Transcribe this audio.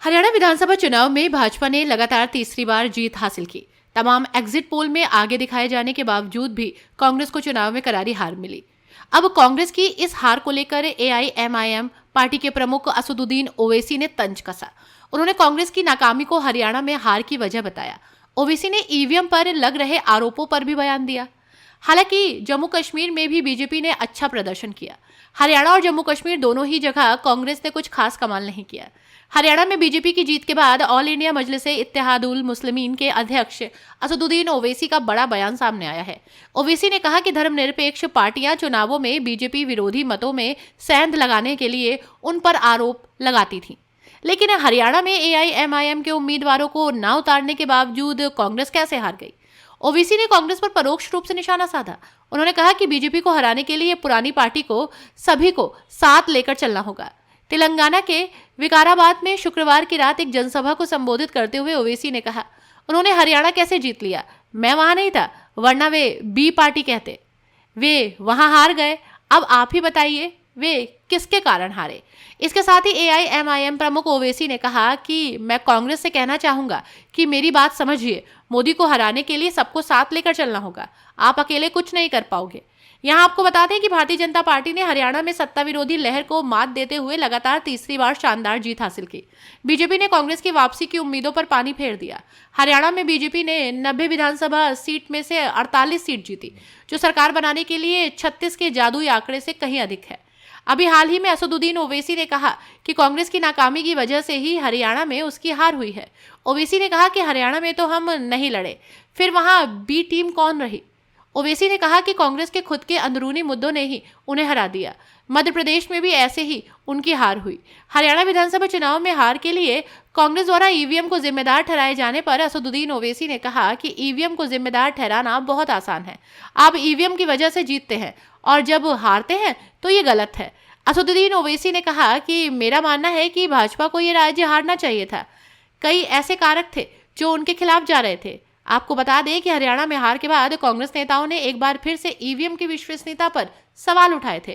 हरियाणा विधानसभा चुनाव में भाजपा ने लगातार तीसरी बार जीत हासिल की। तमाम एग्जिट पोल में आगे दिखाए जाने के बावजूद भी कांग्रेस को चुनाव में करारी हार मिली। अब कांग्रेस की इस हार को लेकर एआईएमआईएम पार्टी के प्रमुख असदुद्दीन ओवैसी ने तंज कसा। उन्होंने कांग्रेस की नाकामी को हरियाणा में हार की वजह बताया। ओवैसी ने ईवीएम पर लग रहे आरोपों पर भी बयान दिया। हालांकि जम्मू कश्मीर में भी बीजेपी ने अच्छा प्रदर्शन किया। हरियाणा और जम्मू कश्मीर दोनों ही जगह कांग्रेस ने कुछ खास कमाल नहीं किया। हरियाणा में बीजेपी की जीत के बाद ऑल इंडिया मजलिस इत्तेहादुल मुस्लिमीन के अध्यक्ष असदुद्दीन ओवैसी का बड़ा बयान सामने आया है। ओवैसी ने कहा कि धर्मनिरपेक्ष पार्टियां चुनावों में बीजेपी विरोधी मतों में सेंध लगाने के लिए उन पर आरोप लगाती थीं, लेकिन हरियाणा में एआईएमआईएम के उम्मीदवारों को ना उतारने के बावजूद कांग्रेस कैसे हार गई। ओवैसी ने कांग्रेस पर परोक्ष रूप से निशाना साधा। उन्होंने कहा कि बीजेपी को हराने के लिए पुरानी पार्टी को सभी को साथ लेकर चलना होगा। तेलंगाना के विकाराबाद में शुक्रवार की रात एक जनसभा को संबोधित करते हुए ओवैसी ने कहा, उन्होंने हरियाणा कैसे जीत लिया, मैं वहां नहीं था, वरना वे बी पार्टी कहते। वे वहां हार गए, अब आप ही बताइए वे किसके कारण हारे। इसके साथ ही एआईएमआईएम प्रमुख ओवैसी ने कहा कि मैं कांग्रेस से कहना चाहूंगा कि मेरी बात समझिए, मोदी को हराने के लिए सबको साथ लेकर चलना होगा, आप अकेले कुछ नहीं कर पाओगे। यहाँ आपको बता दें कि भारतीय जनता पार्टी ने हरियाणा में सत्ता विरोधी लहर को मात देते हुए लगातार तीसरी बार शानदार जीत हासिल की। बीजेपी ने कांग्रेस की वापसी की उम्मीदों पर पानी फेर दिया। हरियाणा में बीजेपी ने 90 विधानसभा सीट में से 48 सीट जीती, जो सरकार बनाने के लिए 36 के जादुई आंकड़े से कहीं अधिक है। अभी हाल ही में असदुद्दीन ओवैसी ने कहा कि कांग्रेस की नाकामी की वजह से ही हरियाणा में उसकी हार हुई है। ओवैसी ने कहा कि हरियाणा में तो हम नहीं लड़े, फिर वहां बी टीम कौन रही। ओवैसी ने कहा कि कांग्रेस के खुद के अंदरूनी मुद्दों ने ही उन्हें हरा दिया। मध्य प्रदेश में भी ऐसे ही उनकी हार हुई। हरियाणा विधानसभा चुनाव में हार के लिए कांग्रेस द्वारा ईवीएम को जिम्मेदार ठहराए जाने पर असदुद्दीन ओवैसी ने कहा कि ईवीएम को जिम्मेदार ठहराना बहुत आसान है। आप ईवीएम की वजह से जीतते हैं और जब हारते हैं तो ये गलत है। असदुद्दीन ओवैसी ने कहा कि मेरा मानना है कि भाजपा को ये राज्य हारना चाहिए था। कई ऐसे कारक थे जो उनके खिलाफ जा रहे थे। आपको बता दें कि हरियाणा में हार के बाद कांग्रेस नेताओं ने एक बार फिर से ईवीएम की विश्वसनीयता पर सवाल उठाए थे।